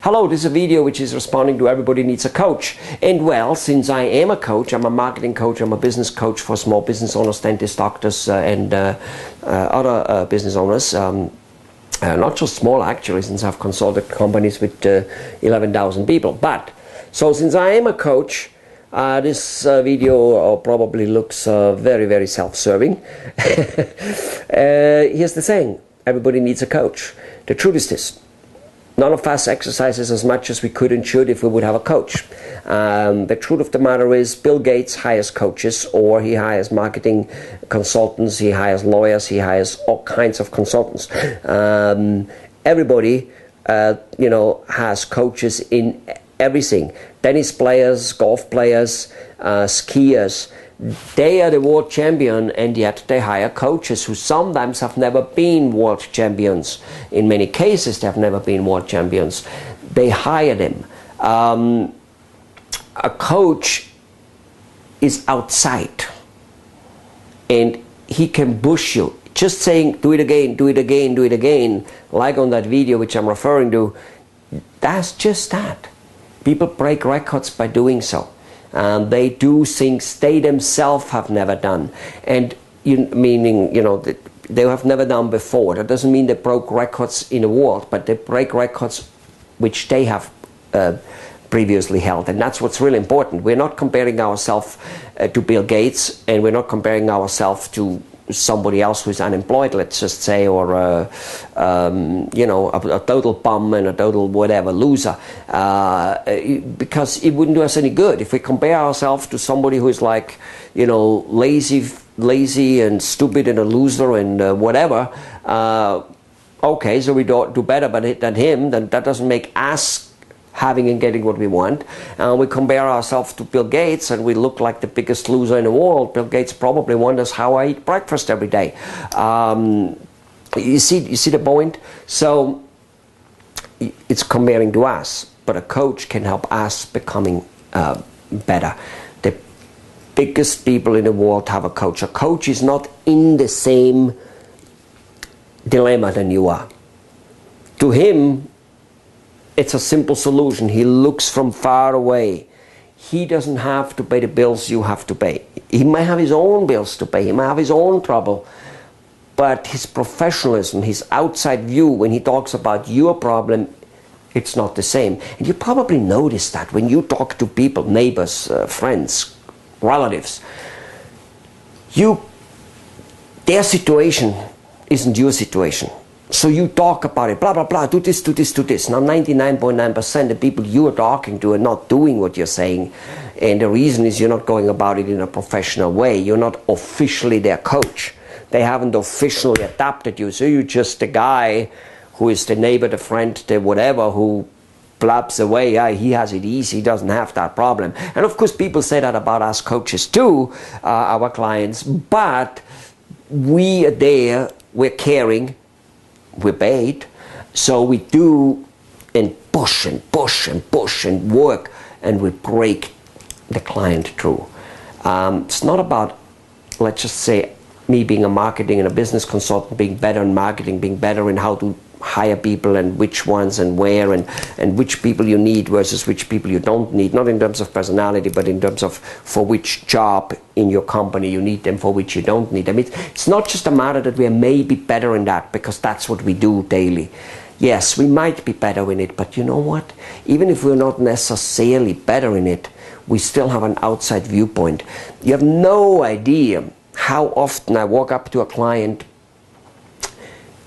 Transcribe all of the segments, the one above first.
Hello, this is a video which is responding to everybody needs a coach. And well, since I am a coach, I'm a marketing coach, I'm a business coach for small business owners, dentists, doctors, and other business owners. Not just small actually, since I've consulted companies with 11,000 people. But, so since I am a coach, this video probably looks very, very self-serving. Here's the thing, everybody needs a coach. The truth is this. None of us exercises as much as we could and should if we would have a coach. The truth of the matter is Bill Gates hires coaches, or he hires marketing consultants, he hires lawyers, he hires all kinds of consultants. Everybody, has coaches in everything. Tennis players, golf players, skiers. They are the world champion, and yet they hire coaches who sometimes have never been world champions. In many cases, they have never been world champions. They hire them. A coach is outside, and he can push you. Just saying, do it again, do it again, do it again, like on that video which I'm referring to, that's just that. People break records by doing so. They do things they themselves have never done, and they have never done before. That doesn't mean they broke records in the world, but they break records which they have previously held, and that's what's really important. We're not comparing ourselves to Bill Gates, and we're not comparing ourselves to somebody else who's unemployed, let's just say, or a total bum and a total whatever loser, because it wouldn't do us any good if we compare ourselves to somebody who is like, lazy and stupid and a loser and whatever. Okay, so we do better than him. Then that doesn't make us having and getting what we want. We compare ourselves to Bill Gates and we look like the biggest loser in the world. Bill Gates probably wonders how I eat breakfast every day. You see the point? So it's comparing to us, but a coach can help us becoming better. The biggest people in the world have a coach. A coach is not in the same dilemma than you are. To him, it's a simple solution. He looks from far away. He doesn't have to pay the bills you have to pay. He might have his own bills to pay. He might have his own trouble. But his professionalism, his outside view, when he talks about your problem, it's not the same. And you probably notice that when you talk to people, neighbors, friends, relatives, their situation isn't your situation. So you talk about it, blah, blah, blah, do this, do this, do this. Now 99.9% of people you are talking to are not doing what you're saying. And the reason is you're not going about it in a professional way. You're not officially their coach. They haven't officially adopted you. So you're just the guy who is the neighbor, the friend, the whatever, who blabs away. Yeah, he has it easy, he doesn't have that problem. And of course people say that about us coaches too, our clients. But we are there, we're caring, we're paid, so we do and push and push and push and work, and we break the client through. It's not about, let's just say, me being a marketing and a business consultant, being better in marketing, being better in how to hire people and which ones and where and which people you need versus which people you don't need, not in terms of personality, but in terms of for which job in your company you need them, for which you don't need them. It's not just a matter that we are maybe better in that, because that's what we do daily. Yes, we might be better in it, but you know what? Even if we're not necessarily better in it, we still have an outside viewpoint. You have no idea how often I walk up to a client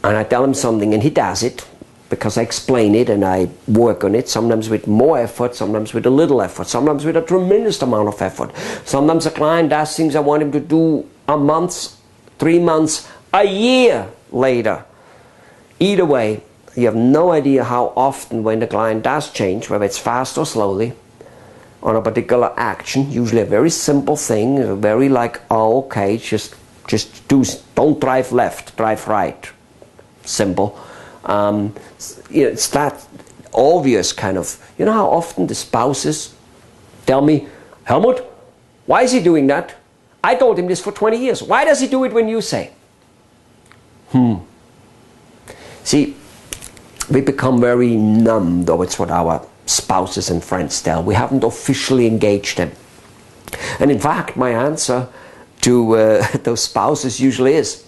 and I tell him something and he does it because I explain it and I work on it, sometimes with more effort, sometimes with a little effort, sometimes with a tremendous amount of effort. Sometimes a client does things I want him to do a month, 3 months, a year later. Either way, you have no idea how often when the client does change, whether it's fast or slowly, on a particular action, usually a very simple thing, very like, oh, okay, just don't drive left, drive right. Simple. It's that obvious kind of, you know how often the spouses tell me, Helmut, why is he doing that? I told him this for 20 years. Why does he do it when you say? See, we become very numb towards what our spouses and friends tell. We haven't officially engaged them. And in fact, my answer to those spouses usually is,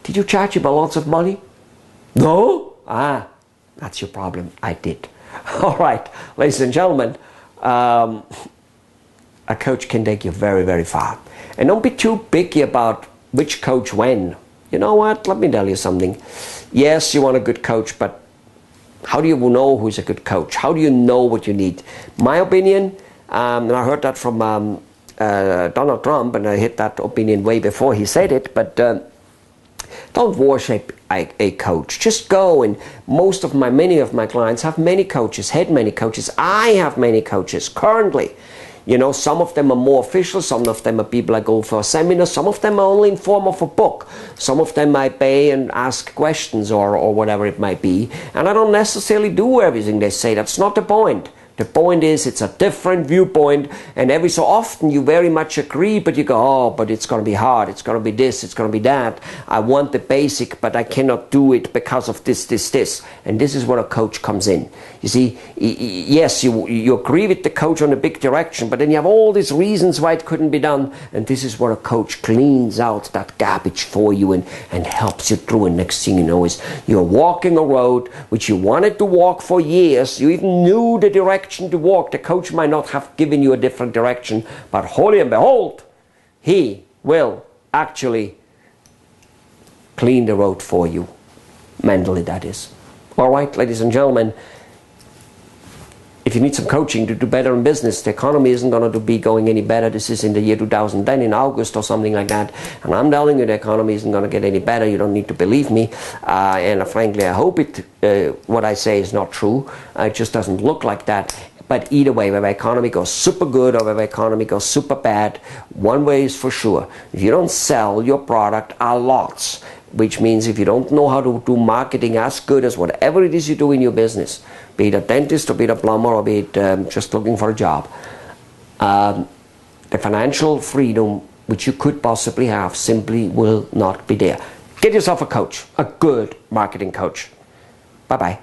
did you charge him a lot of money? No? Ah, that's your problem. I did. All right, ladies and gentlemen, a coach can take you very, very far. And don't be too picky about which coach when. You know what? Let me tell you something. Yes, you want a good coach, but how do you know who's a good coach? How do you know what you need? My opinion, and I heard that from Donald Trump, and I hit that opinion way before he said it, but don't worship a coach. Just go, and many of my clients have many coaches, had many coaches. I have many coaches currently. You know, some of them are more official, some of them are people I go for a seminar, some of them are only in form of a book. Some of them I pay and ask questions or whatever it might be. And I don't necessarily do everything they say. That's not the point. The point is, it's a different viewpoint, and every so often you very much agree, but you go, oh, but it's going to be hard, it's going to be this, it's going to be that. I want the basic, but I cannot do it because of this, this, this. And this is where a coach comes in. You see, yes, you agree with the coach on a big direction, but then you have all these reasons why it couldn't be done, and this is where a coach cleans out that garbage for you and helps you through. And next thing you know is you're walking a road which you wanted to walk for years. You even knew the direction to walk. The coach might not have given you a different direction, but holy and behold, he will actually clean the road for you, mentally, that is. All right, ladies and gentlemen, if you need some coaching to do better in business, the economy isn't going to be going any better. This is in the year 2010, in August or something like that. And I'm telling you, the economy isn't going to get any better. You don't need to believe me. And frankly, I hope what I say is not true. It just doesn't look like that. But either way, whether the economy goes super good or whether the economy goes super bad, one way is for sure. If you don't sell your product a lot, which means if you don't know how to do marketing as good as whatever it is you do in your business, be it a dentist or be it a plumber or be it just looking for a job, the financial freedom which you could possibly have simply will not be there. Get yourself a coach, a good marketing coach. Bye-bye.